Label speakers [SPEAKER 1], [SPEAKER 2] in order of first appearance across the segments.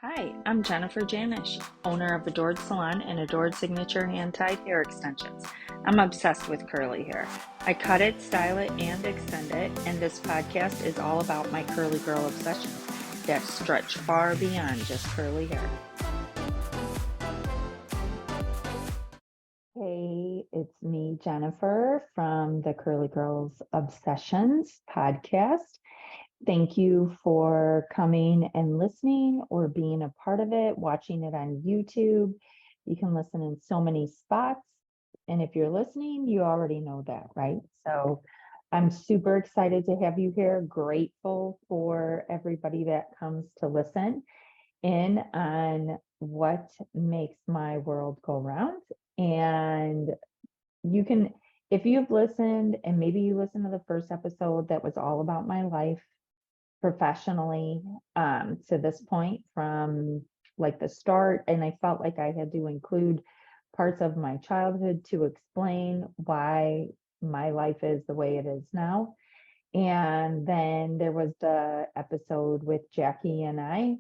[SPEAKER 1] Hi, I'm Jennifer Janisch, owner of Adored Salon and Adored Signature Hand-Tied Hair Extensions. I'm obsessed with curly hair. I cut it, style it, and extend it, and this podcast is all about my curly girl obsessions that stretch far beyond just curly hair. Hey, it's me, Jennifer, from the Curly Girls Obsessions podcast. Thank you for coming and listening or being a part of it, watching it on YouTube. You can listen in so many spots. And if you're listening, you already know that, right? So I'm super excited to have you here. Grateful for everybody that comes to listen in on what makes my world go round. And you can, if you've listened and maybe you listened to the first episode that was all about my life professionally to this point from like the start, and I felt like I had to include parts of my childhood to explain why my life is the way it is now. And then there was the episode with Jackie and I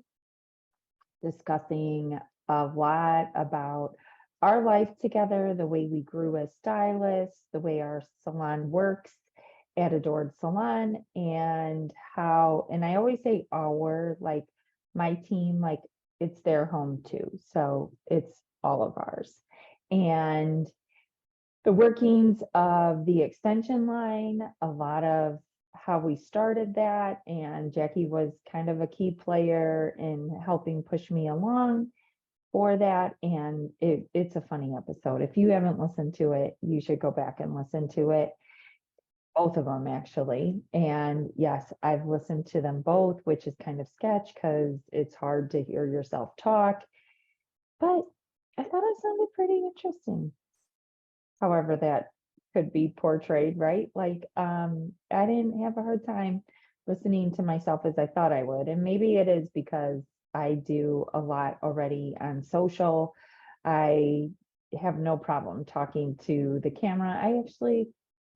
[SPEAKER 1] discussing a lot about our life together, the way we grew as stylists, the way our salon works at Adored Salon, and how, and I always say our, like my team, like it's their home too. So it's all of ours. And the workings of the extension line, a lot of how we started that. And Jackie was kind of a key player in helping push me along for that. And it's a funny episode. If you haven't listened to it, you should go back and listen to it. Both of them, actually. And yes, I've listened to them both, which is kind of sketch because it's hard to hear yourself talk. But I thought it sounded pretty interesting. However, that could be portrayed, right? Like, I didn't have a hard time listening to myself as I thought I would. And maybe it is because I do a lot already on social. I have no problem talking to the camera. I actually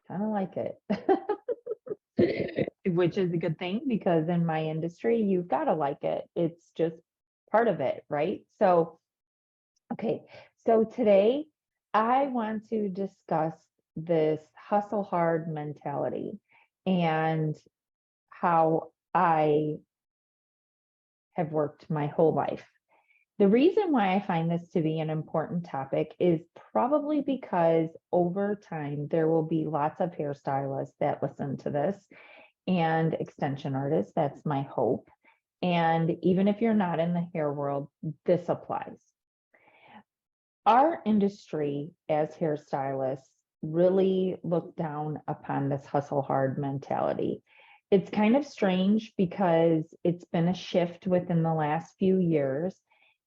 [SPEAKER 1] kind of like it, which is a good thing because in my industry, you've got to like it. It's just part of it, right? So, okay, so today I want to discuss this hustle hard mentality and how I have worked my whole life. The reason why I find this to be an important topic is probably because over time there will be lots of hairstylists that listen to this and extension artists. That's my hope. And even if you're not in the hair world, this applies. Our industry as hairstylists really look down upon this hustle hard mentality. It's kind of strange because it's been a shift within the last few years.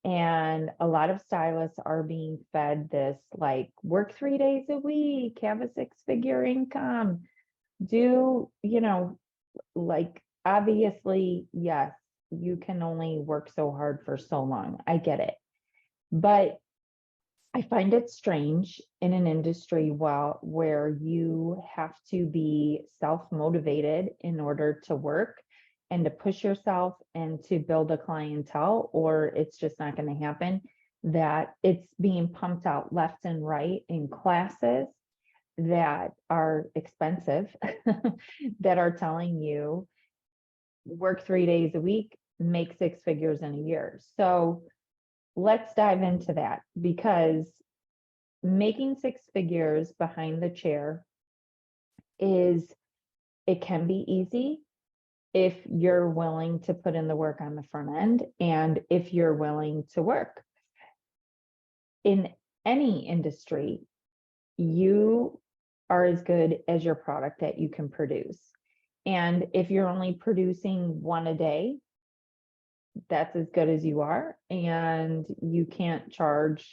[SPEAKER 1] And a lot of stylists are being fed this like work 3 days a week, have a six-figure income, do, like obviously, yes, you can only work so hard for so long. I get it. But I find it strange in an industry where you have to be self-motivated in order to work and to push yourself and to build a clientele, or it's just not going to happen, that it's being pumped out left and right in classes that are expensive, that are telling you work 3 days a week, make six figures in a year. So let's dive into that because making six figures behind the chair it can be easy if you're willing to put in the work on the front end and if you're willing to work. In any industry, you are as good as your product that you can produce. And if you're only producing one a day, that's as good as you are. And you can't charge,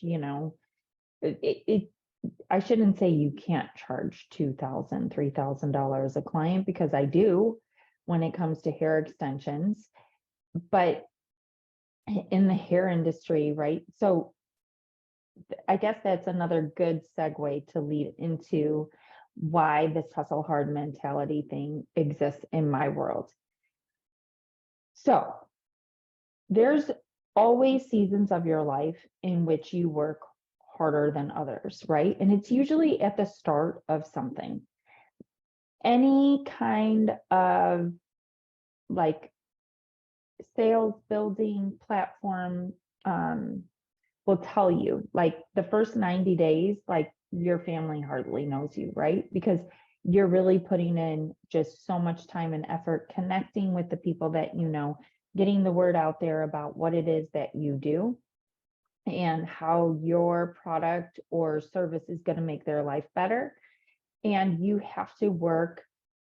[SPEAKER 1] I shouldn't say you can't charge $2,000, $3,000 a client because I do when it comes to hair extensions. But in the hair industry, right? So I guess that's another good segue to lead into why this hustle hard mentality thing exists in my world. So there's always seasons of your life in which you work harder than others, right? And it's usually at the start of something. Any kind of like sales building platform will tell you like the first 90 days, like your family hardly knows you, right? Because you're really putting in just so much time and effort connecting with the people that you know, getting the word out there about what it is that you do and how your product or service is going to make their life better. And you have to work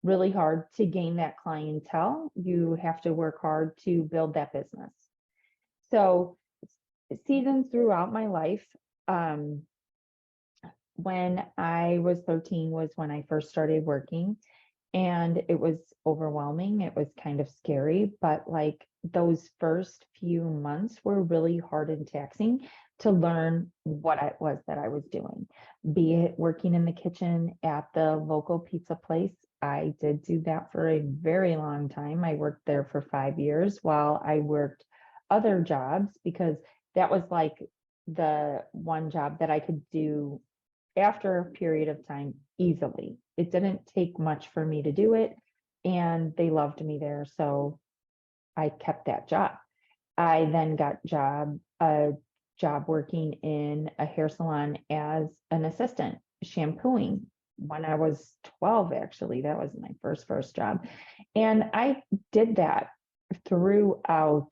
[SPEAKER 1] really hard to gain that clientele. You have to work hard to build that business. So seasons throughout my life, um, when I was 13 was when I first started working, and it was overwhelming. It was kind of scary, but like those first few months were really hard and taxing to learn what it was that I was doing, be it working in the kitchen at the local pizza place. I did do that for a very long time. I worked there for 5 years while I worked other jobs because that was like the one job that I could do after a period of time easily. It didn't take much for me to do it, and they loved me there, so I kept that job. I then got a job working in a hair salon as an assistant, shampooing when I was 12, actually. That was my first job. And I did that throughout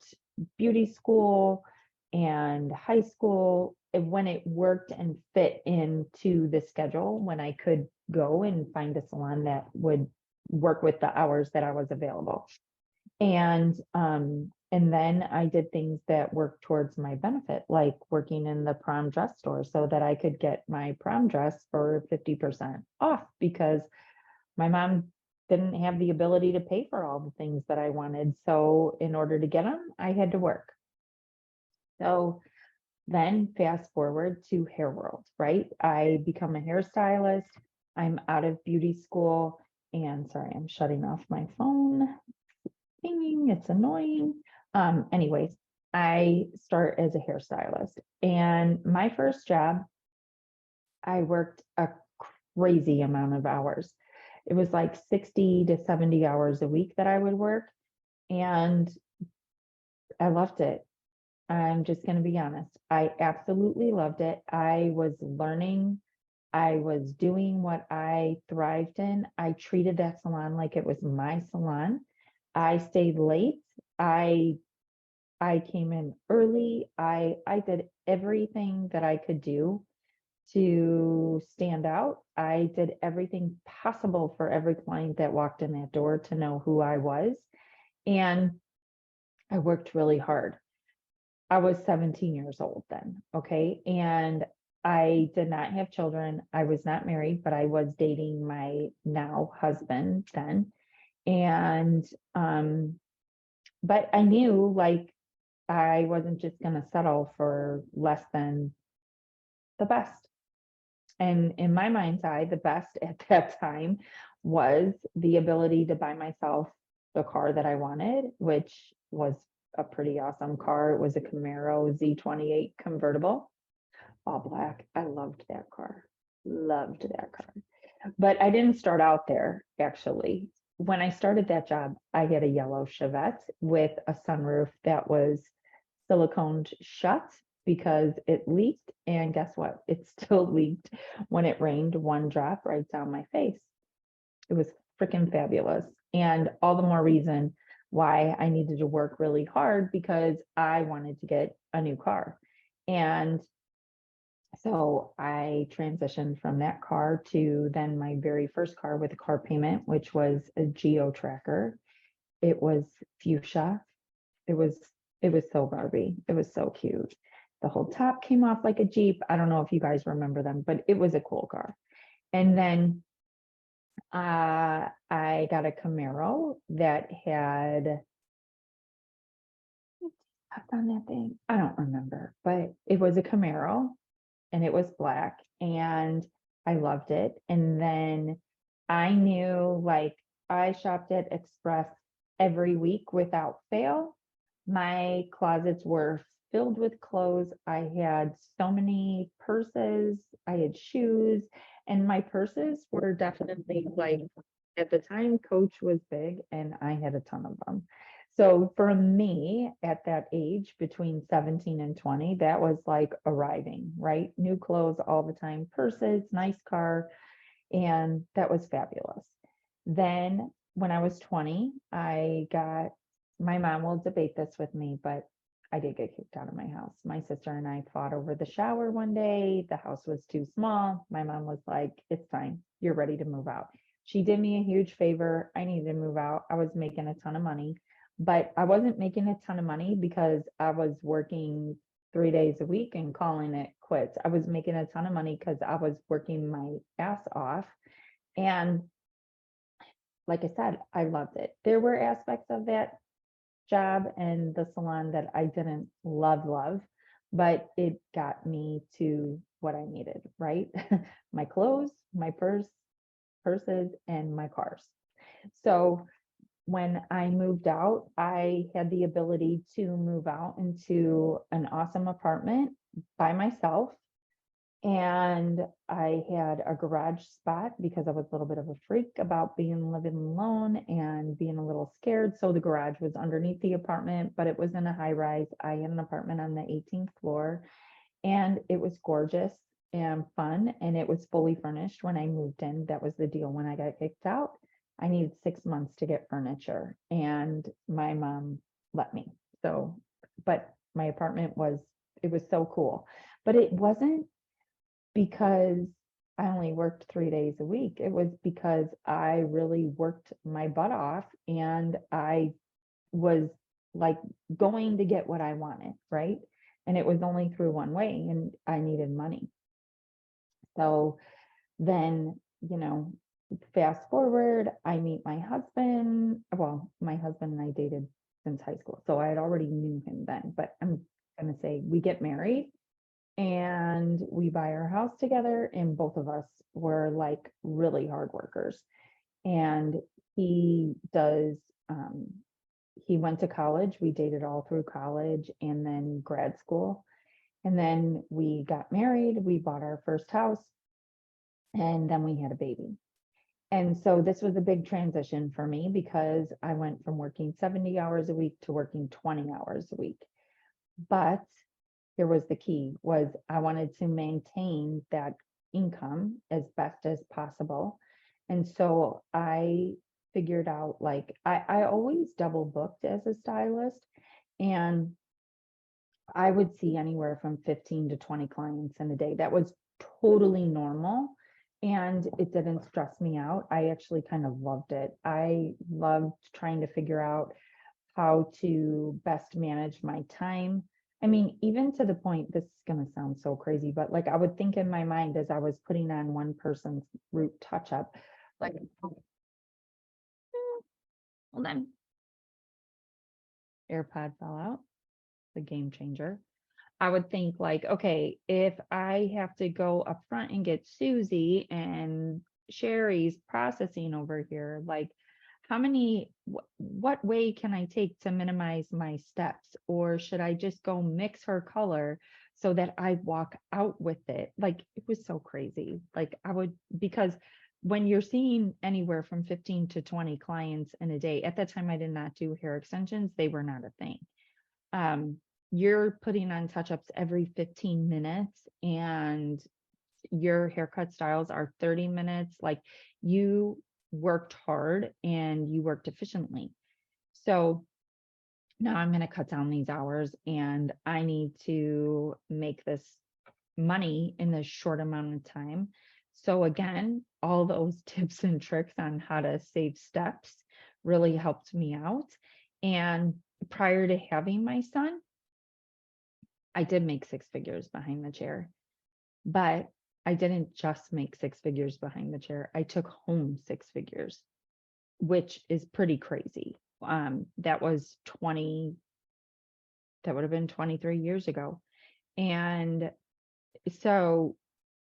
[SPEAKER 1] beauty school and high school when it worked and fit into the schedule, when I could go and find a salon that would work with the hours that I was available. And then I did things that worked towards my benefit, like working in the prom dress store so that I could get my prom dress for 50% off because my mom didn't have the ability to pay for all the things that I wanted. So in order to get them, I had to work. So then fast forward to hair world, right? I become a hairstylist. I'm out of beauty school, and sorry, I'm shutting off my phone. Pinging, it's annoying. Anyways, I start as a hairstylist, and my first job, I worked a crazy amount of hours. It was like 60 to 70 hours a week that I would work, and I loved it. I'm just going to be honest. I absolutely loved it. I was learning. I was doing what I thrived in. I treated that salon like it was my salon. I stayed late. I I came in early. I did everything that I could do to stand out. I did everything possible for every client that walked in that door to know who I was. And I worked really hard. I was 17 years old then, okay? And I did not have children. I was not married, but I was dating my now husband then. And but I knew like I wasn't just going to settle for less than the best. And in my mind's eye, the best at that time was the ability to buy myself the car that I wanted, which was a pretty awesome car. It was a Camaro Z28 convertible, all black. I loved that car. Loved that car. But I didn't start out there, actually. When I started that job, I had a yellow Chevette with a sunroof that was siliconed shut because it leaked. And guess what? It still leaked when it rained one drop right down my face. It was freaking fabulous. And all the more reason why I needed to work really hard because I wanted to get a new car. And so I transitioned from that car to then my very first car with a car payment, which was a Geo Tracker. It was fuchsia. It was it was so Barbie. It was so cute. The whole top came off like a Jeep. I don't know if you guys remember them, but it was a cool car. And then I got a Camaro that had on that thing. I don't remember, but it was a Camaro and it was black and I loved it. And then I knew like I shopped at Express every week without fail. My closets were filled with clothes. I had so many purses, I had shoes, and my purses were definitely like, at the time, Coach was big and I had a ton of them. So for me at that age, between 17 and 20, that was like arriving, right? New clothes all the time, purses, nice car, and that was fabulous. Then when I was 20, my mom will debate this with me, but I did get kicked out of my house. My sister and I fought over the shower one day. The house was too small. My mom was like, it's time. You're ready to move out. She did me a huge favor. I needed to move out. I was making a ton of money, but I wasn't making a ton of money because I was working 3 days a week and calling it quits. I was making a ton of money because I was working my ass off. And like I said, I loved it. There were aspects of that job and the salon that I didn't love, but it got me to what I needed, right? My clothes, my purses, and my cars. So when I moved out, I had the ability to move out into an awesome apartment by myself. And I had a garage spot because I was a little bit of a freak about living alone and being a little scared. So the garage was underneath the apartment, but it was in a high rise. I had an apartment on the 18th floor, and it was gorgeous and fun. And it was fully furnished when I moved in. That was the deal. When I got kicked out, I needed 6 months to get furniture, and my mom let me. So, but my apartment it was so cool. But it wasn't because I only worked 3 days a week. It was because I really worked my butt off, and I was like going to get what I wanted, right? And it was only through one way, and I needed money. So then, fast forward, I meet my husband. Well, my husband and I dated since high school. So I had already knew him then, but I'm going to say we get married and we buy our house together, and both of us were like really hard workers. And he does he went to college. We dated all through college and then grad school, and then we got married, we bought our first house, and then we had a baby. And so this was a big transition for me because I went from working 70 hours a week to working 20 hours a week. But here was the key, was I wanted to maintain that income as best as possible. And so I figured out, like, I always double booked as a stylist, and I would see anywhere from 15 to 20 clients in a day. That was totally normal, and it didn't stress me out. I actually kind of loved it. I loved trying to figure out how to best manage my time. I mean, even to the point, this is going to sound so crazy, but like I would think in my mind as I was putting on one person's root touch up, like, well, then AirPod fell out, the game changer. I would think like, okay, if I have to go up front and get Susie and Sherry's processing over here, like what way can I take to minimize my steps? Or should I just go mix her color so that I walk out with it? Like it was so crazy. Like because when you're seeing anywhere from 15 to 20 clients in a day, at that time I did not do hair extensions. They were not a thing. You're putting on touch-ups every 15 minutes, and your haircut styles are 30 minutes. Like you worked hard and you worked efficiently. So now I'm going to cut down these hours, and I need to make this money in this short amount of time. So again, all those tips and tricks on how to save steps really helped me out. And prior to having my son, I did make 6 figures behind the chair, but I didn't just make 6 figures behind the chair. I took home 6 figures, which is pretty crazy. That would have been 23 years ago. And so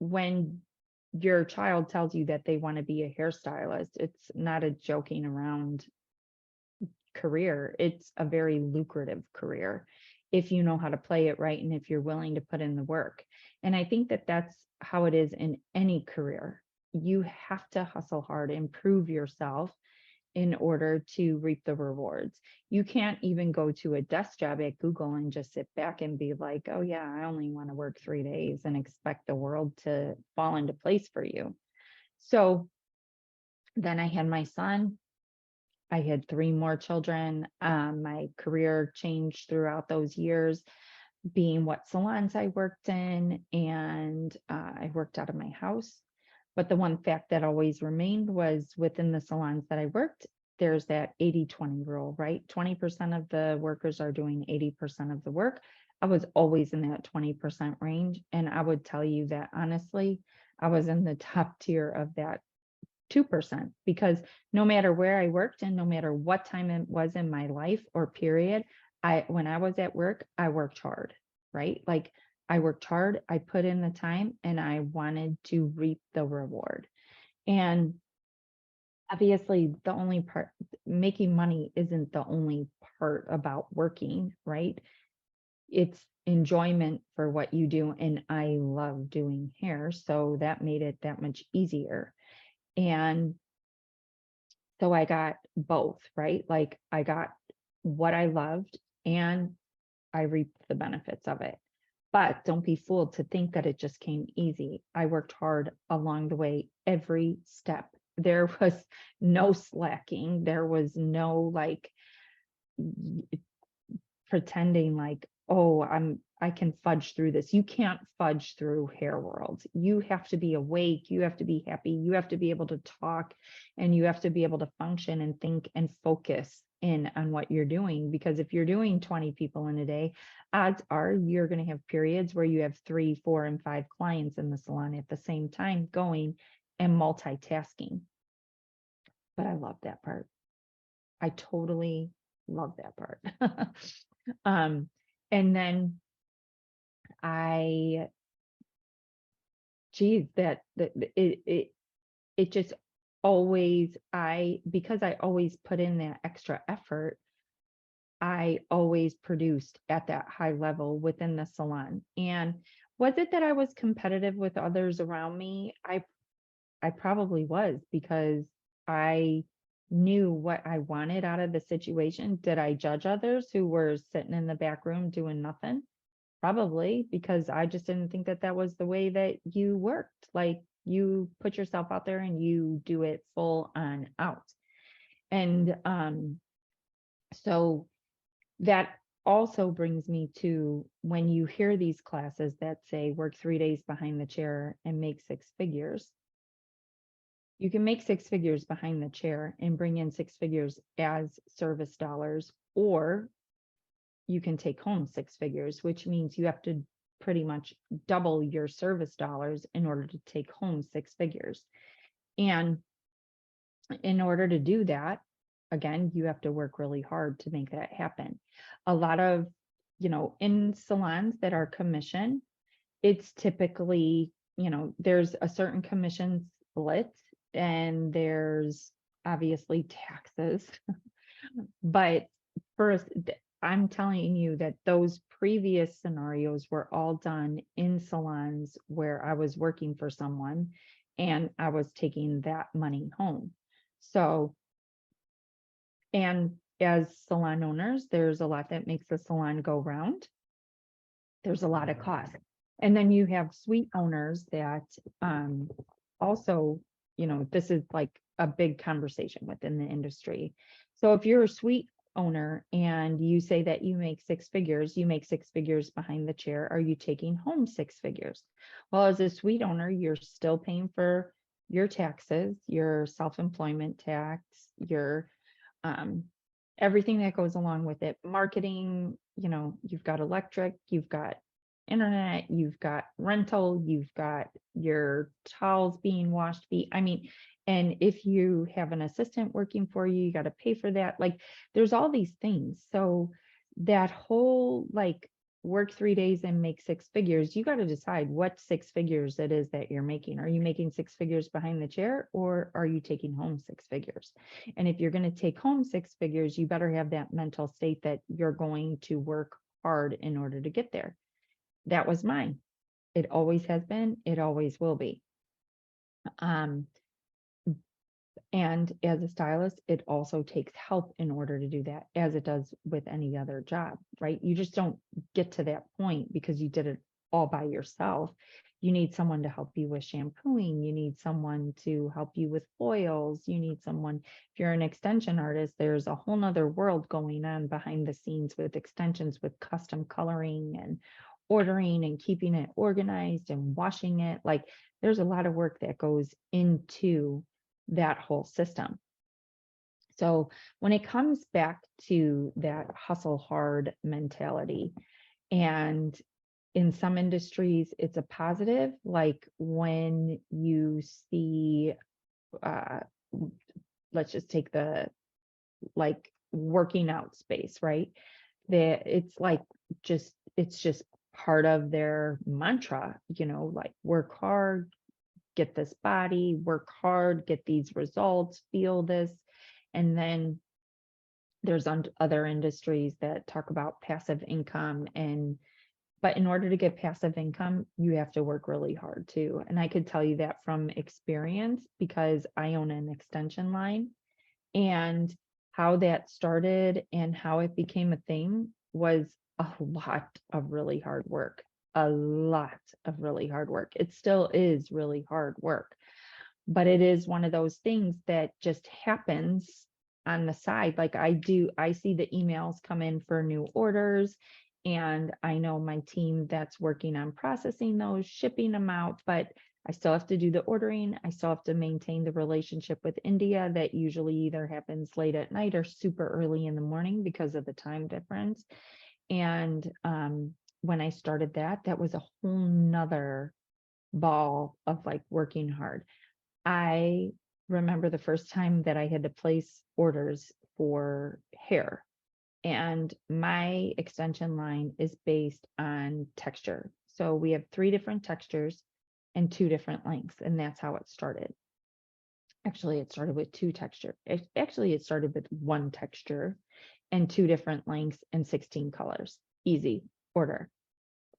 [SPEAKER 1] when your child tells you that they want to be a hairstylist, it's not a joking around career. It's a very lucrative career. if you know how to play it right and if you're willing to put in the work. And I think that that's how it is in any career. You have to hustle hard, improve yourself in order to reap the rewards. You can't even go to a desk job at Google and just sit back and be like, oh yeah, I only want to work 3 days and expect the world to fall into place for you. So then I had my son. I had three more children. My career changed throughout those years, being what salons I worked in, and I worked out of my house. But the one fact that always remained was within the salons that I worked, there's that 80-20 rule, right? 20% of the workers are doing 80% of the work. I was always in that 20% range. And I would tell you that honestly, I was in the top tier of that 2%, because no matter where I worked and no matter what time it was in my life or period, when I was at work, I worked hard, right? Like I worked hard, I put in the time, and I wanted to reap the reward. And obviously, the only part, making money isn't the only part about working, right? It's enjoyment for what you do. And I love doing hair. So that made it that much easier. And so I got both, right? Like I got what I loved and I reaped the benefits of it. But don't be fooled to think that it just came easy. I worked hard along the way, every step. There was no slacking. There was no like pretending like, oh, I can fudge through this. You can't fudge through hair world. You have to be awake, you have to be happy, you have to be able to talk, and you have to be able to function and think and focus in on what you're doing. Because if you're doing 20 people in a day, odds are you're going to have periods where you have 3, 4, and 5 clients in the salon at the same time going and multitasking. But I love that part. I totally love that part. um, and then I, geez, it just always, because I always put in that extra effort, I always produced at that high level within the salon. And was it that I was competitive with others around me? I probably was, because I knew what I wanted out of the situation. Did I judge others who were sitting in the back room doing nothing? Probably, because I just didn't think that that was the way that you worked. Like you put yourself out there and you do it full on out. And so that also brings me to, when you hear these classes that say work 3 days behind the chair and make 6 figures, you can make 6 figures behind the chair and bring in 6 figures as service dollars, or you can take home 6 figures, which means you have to pretty much double your service dollars in order to take home 6 figures. And in order to do that, again, you have to work really hard to make that happen. A lot of, in salons that are commission, it's typically, there's a certain commission split, and there's obviously taxes. But first, I'm telling you that those previous scenarios were all done in salons where I was working for someone and I was taking that money home. So, and as salon owners, there's a lot that makes the salon go round. There's a lot of cost. And then you have suite owners that also, this is like a big conversation within the industry. So if you're a suite owner and you say that you make 6 figures, you make 6 figures behind the chair, are you taking home 6 figures? Well, as a suite owner, you're still paying for your taxes, your self-employment tax, your everything that goes along with it. Marketing, you've got electric, you've got internet, you've got rental, you've got your towels being washed. And if you have an assistant working for you, you got to pay for that. Like there's all these things. So that whole like work 3 days and make 6 figures, you got to decide what 6 figures it is that you're making. Are you making 6 figures behind the chair, or are you taking home 6 figures? And if you're going to take home 6 figures, you better have that mental state that you're going to work hard in order to get there. That was mine. It always has been, it always will be. Um, and as a stylist, it also takes help in order to do that, as it does with any other job, right? You just don't get to that point because you did it all by yourself. You need someone to help you with shampooing. You need someone to help you with oils. You need someone, if you're an extension artist, there's a whole nother world going on behind the scenes with extensions, with custom coloring and ordering and keeping it organized and washing it. Like, there's a lot of work that goes into that whole system. So when it comes back to that hustle hard mentality, and in some industries, it's a positive, like when you see, uh, let's just take the like working out space, right? That it's like it's just part of their mantra, like work hard, get this body, work hard, get these results, feel this. And then there's other industries that talk about passive income, but in order to get passive income, you have to work really hard too. And I could tell you that from experience because I own an extension line, and how that started and how it became a thing was a lot of really hard work. A lot of really hard work. It still is really hard work, but it is one of those things that just happens on the side. Like I see the emails come in for new orders, and I know my team that's working on processing those, shipping them out, but I still have to do the ordering. I still have to maintain the relationship with India that usually either happens late at night or super early in the morning because of the time difference. And when I started that was a whole nother ball of like working hard. I remember the first time that I had to place orders for hair, and my extension line is based on texture. So we have 3 different textures and 2 different lengths, and that's how it started. Actually, it started with 2 texture. Actually, it started with 1 texture and 2 different lengths and 16 colors. Easy order,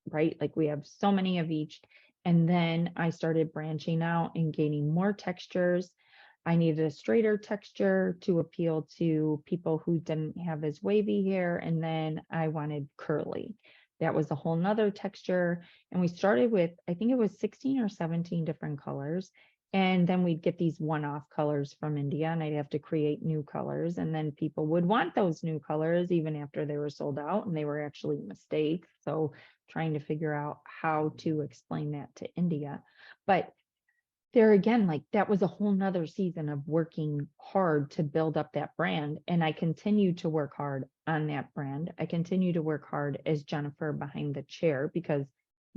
[SPEAKER 1] right? Like we have so many of each. And then I started branching out and gaining more textures. I needed a straighter texture to appeal to people who didn't have as wavy hair. And then I wanted curly. That was a whole nother texture. And we started with, I think it was 16 or 17 different colors. And then we'd get these one-off colors from India, and I'd have to create new colors. And then people would want those new colors even after they were sold out, and they were actually mistakes. So trying to figure out how to explain that to India. But there again, like that was a whole nother season of working hard to build up that brand. And I continue to work hard on that brand. I continue to work hard as Jennifer behind the chair because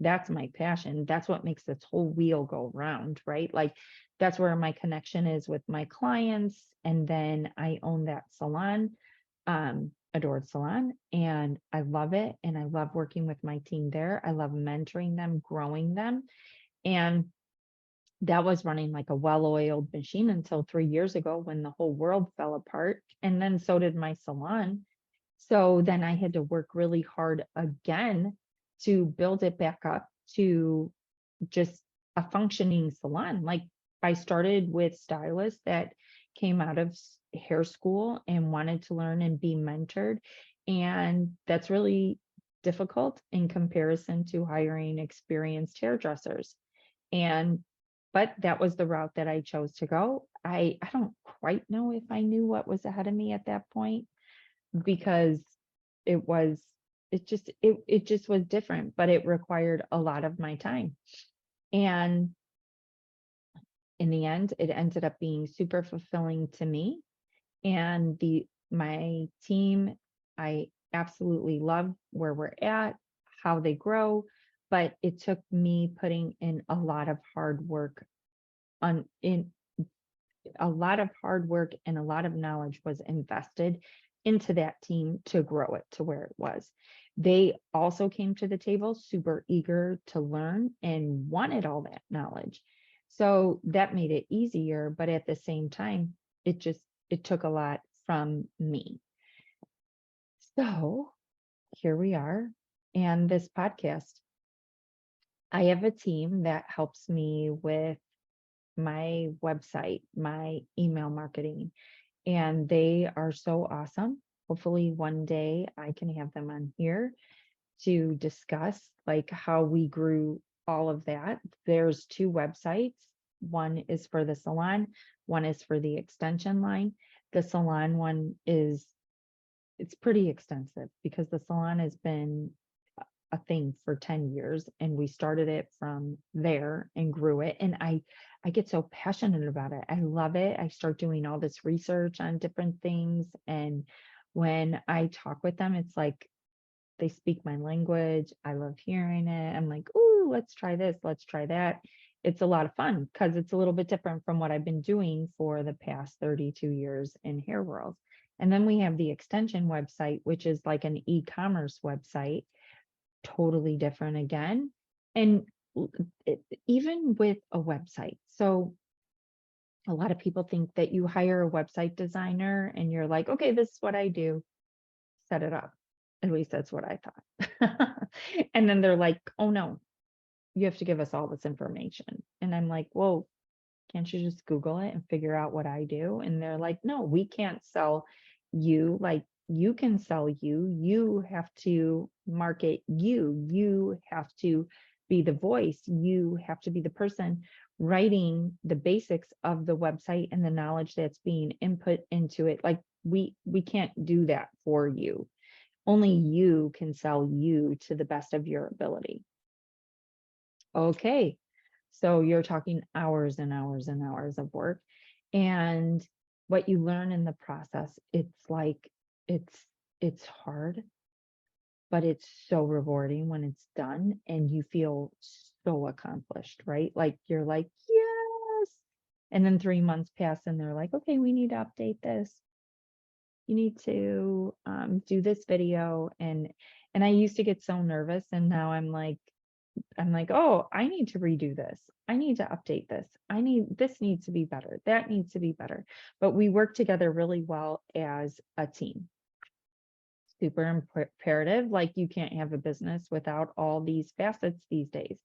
[SPEAKER 1] that's my passion. That's what makes this whole wheel go round, right? Like that's where my connection is with my clients. And then I own that salon, Adored Salon, and I love it. And I love working with my team there. I love mentoring them, growing them. And that was running like a well-oiled machine until 3 years ago when the whole world fell apart. And then so did my salon. So then I had to work really hard again to build it back up to just a functioning salon. Like I started with stylists that came out of hair school and wanted to learn and be mentored. And that's really difficult in comparison to hiring experienced hairdressers. And but that was the route that I chose to go. I don't quite know if I knew what was ahead of me at that point because it was it just was different, but it required a lot of my time. And in the end, it ended up being super fulfilling to me. And my team, I absolutely love where we're at, how they grow, but it took me putting in a lot of hard work in a lot of hard work, and a lot of knowledge was invested into that team to grow it to where it was. They also came to the table super eager to learn and wanted all that knowledge. So that made it easier, but at the same time, it took a lot from me. So here we are. and this podcast. I have a team that helps me with my website, my email marketing, and they are so awesome. Hopefully, one day I can have them on here to discuss like how we grew all of that. There's two websites. One is for the salon, one is for the extension line. The salon one is it's pretty extensive because the salon has been a thing for 10 years and we started it from there and grew it, and I get so passionate about it. I love it. I start doing all this research on different things, and when I talk with them, it's like they speak my language. I love hearing it. I'm like, "Ooh, let's try this, let's try that." It's a lot of fun because it's a little bit different from what I've been doing for the past 32 years in hair world. And then we have the extension website, which is like an e-commerce website, totally different again. And even with a website, so a lot of people think that you hire a website designer and you're like, okay, this is what I do, set it up. At least that's what I thought. And then they're like, oh no, you have to give us all this information. And I'm like, well, can't you just Google it and figure out what I do? And they're like, no, we can't sell you. Like, you can sell you. You have to market you. You have to be the voice. You have to be the person writing the basics of the website and the knowledge that's being input into it. Like, we can't do that for you. Only you can sell you to the best of your ability. Okay. So you're talking hours and hours and hours of work. And what you learn in the process, it's like it's it's hard, but it's so rewarding when it's done and you feel so accomplished, right? Like you're like, yes. And then 3 months pass and they're like, okay, we need to update this. You need to do this video. And I used to get so nervous, and now I'm like, oh, I need to redo this. I need to update this. This needs to be better. That needs to be better. But we work together really well as a team. Super imperative. Like, you can't have a business without all these facets these days.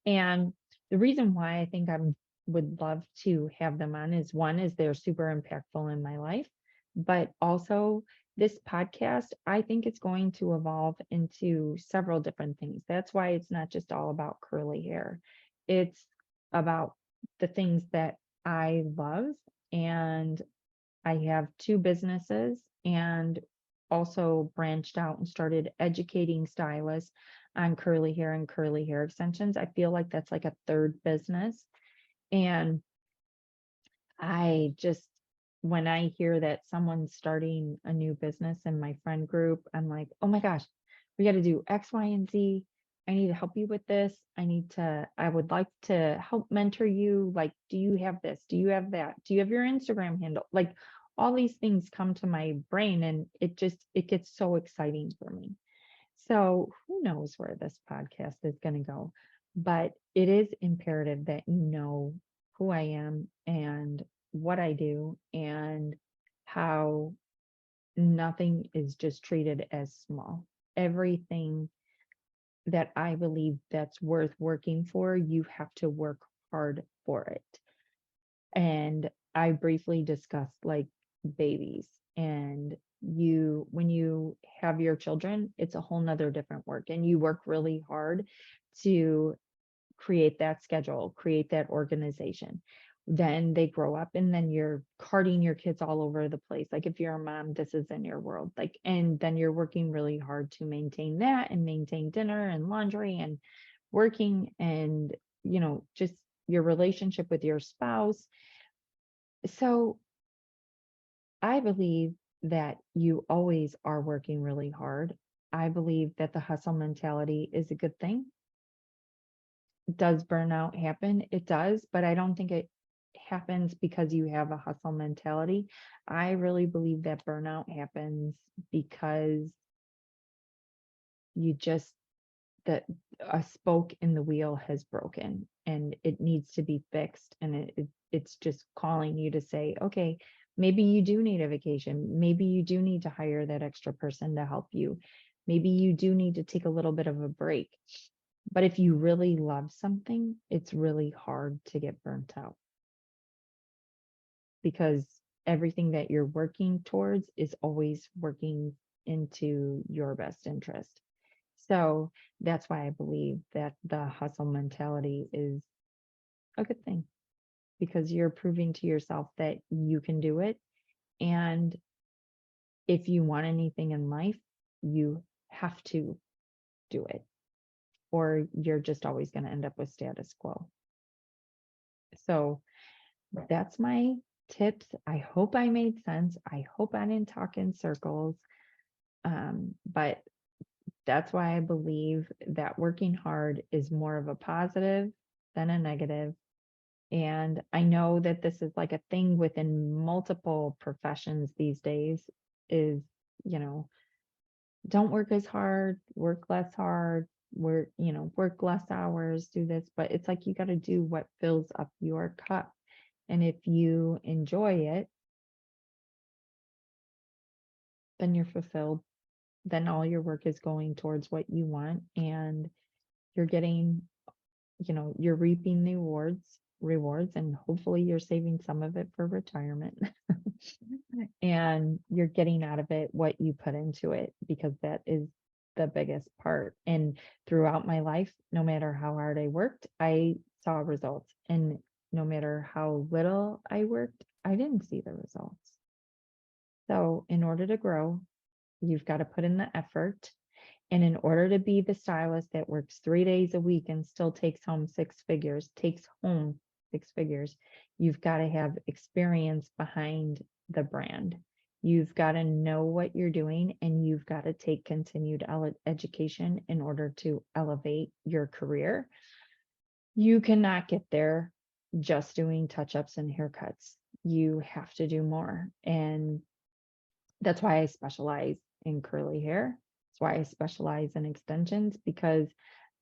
[SPEAKER 1] And the reason why I think I would love to have them on is, one is they're super impactful in my life, but also this podcast, I think it's going to evolve into several different things. That's why it's not just all about curly hair. It's about the things that I love, and I have two businesses and also branched out and started educating stylists on curly hair and curly hair extensions. I feel like that's like a third business. And I just, when I hear that someone's starting a new business in my friend group, I'm like, oh my gosh, we got to do X, Y, and Z. I need to help you with this. I would like to help mentor you. Like, do you have this? Do you have that? Do you have your Instagram handle? Like, all these things come to my brain, and it gets so exciting for me. So who knows where this podcast is going to go, but it is imperative that you know who I am and what I do, and how nothing is just treated as small. Everything that I believe that's worth working for, you have to work hard for it. And I briefly discussed like babies, and when you have your children, it's a whole nother different work, and you work really hard to create that schedule, create that organization. Then they grow up, and then you're carting your kids all over the place. Like, if you're a mom, this is in your world. Like, and then you're working really hard to maintain that and maintain dinner and laundry and working, and just your relationship with your spouse. So I believe that you always are working really hard. I believe that the hustle mentality is a good thing. Does burnout happen? It does, but I don't think it happens because you have a hustle mentality. I really believe that burnout happens because you just that a spoke in the wheel has broken and it needs to be fixed, and it's just calling you to say, okay, maybe you do need a vacation, maybe you do need to hire that extra person to help you, Maybe you do need to take a little bit of a break. But if you really love something, it's really hard to get burnt out because everything that you're working towards is always working into your best interest. So that's why I believe that the hustle mentality is a good thing because you're proving to yourself that you can do it. And if you want anything in life, you have to do it, or you're just always going to end up with status quo. So that's my tips. I hope I made sense. I hope I didn't talk in circles. But that's why I believe that working hard is more of a positive than a negative. And I know that this is like a thing within multiple professions these days is, you know, don't work as hard, work less hard, work less hours, do this, but it's like you got to do what fills up your cup. And if you enjoy it, then you're fulfilled. Then all your work is going towards what you want and you're getting, you're reaping the rewards, and hopefully you're saving some of it for retirement. And you're getting out of it what you put into it, because that is the biggest part. And throughout my life, no matter how hard I worked, I saw results. And no matter how little I worked, I didn't see the results. So in order to grow, you've got to put in the effort. And in order to be the stylist that works 3 days a week and still takes home six figures, you've got to have experience behind the brand. You've got to know what you're doing, and you've got to take continued education in order to elevate your career. You cannot get there just doing touch-ups and haircuts. You have to do more. And that's why I specialize in curly hair. That's why I specialize in extensions, because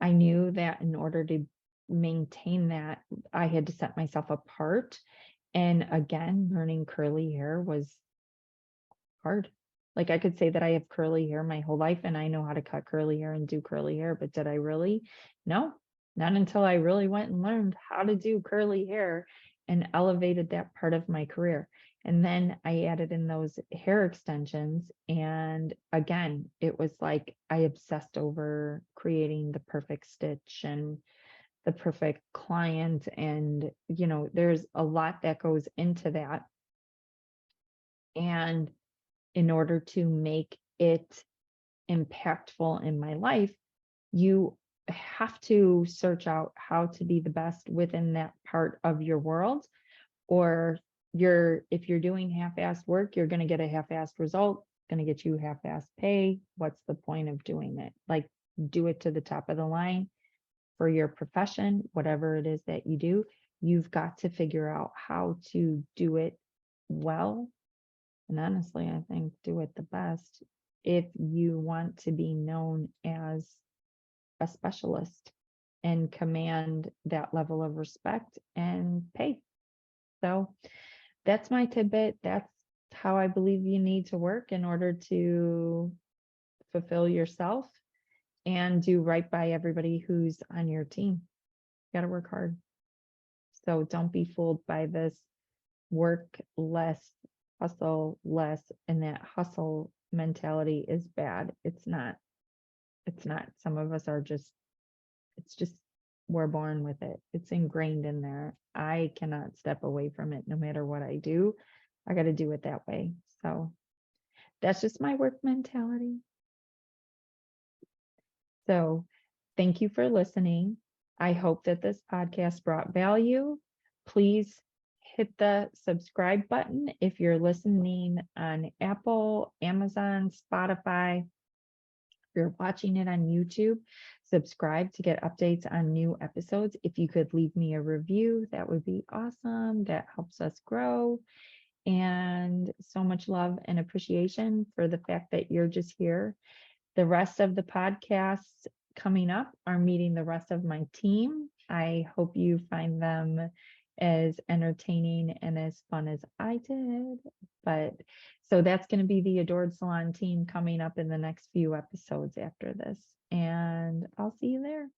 [SPEAKER 1] I knew that in order to maintain that, I had to set myself apart. And again, learning curly hair was hard. Like I could say that I have curly hair my whole life and I know how to cut curly hair and do curly hair, but did I really? No, not until I really went and learned how to do curly hair and elevated that part of my career. And then I added in those hair extensions. And again, it was like I obsessed over creating the perfect stitch and the perfect client. And, there's a lot that goes into that. And in order to make it impactful in my life, you have to search out how to be the best within that part of your world. Or if you're doing half-assed work, you're going to get a half-assed result, going to get you half-assed pay. What's the point of doing it? Like, do it to the top of the line for your profession, whatever it is that you do. You've got to figure out how to do it well. And honestly, I think do it the best if you want to be known as a specialist and command that level of respect and pay. So that's my tidbit. That's how I believe you need to work in order to fulfill yourself and do right by everybody who's on your team. You got to work hard. So don't be fooled by this work less, hustle less, and that hustle mentality is bad. It's not. It's not. Some of us are just, it's just, we're born with it. It's ingrained in there. I cannot step away from it no matter what I do. I got to do it that way. So that's just my work mentality. So thank you for listening. I hope that this podcast brought value. Please hit the subscribe button if you're listening on Apple, Amazon, Spotify. If you're watching it on YouTube, subscribe to get updates on new episodes. If you could leave me a review, that would be awesome. That helps us grow. And so much love and appreciation for the fact that you're just here. The rest of the podcasts coming up are meeting the rest of my team. I hope you find them as entertaining and as fun as I did. But so that's going to be the Adored Salon team coming up in the next few episodes after this. And I'll see you there.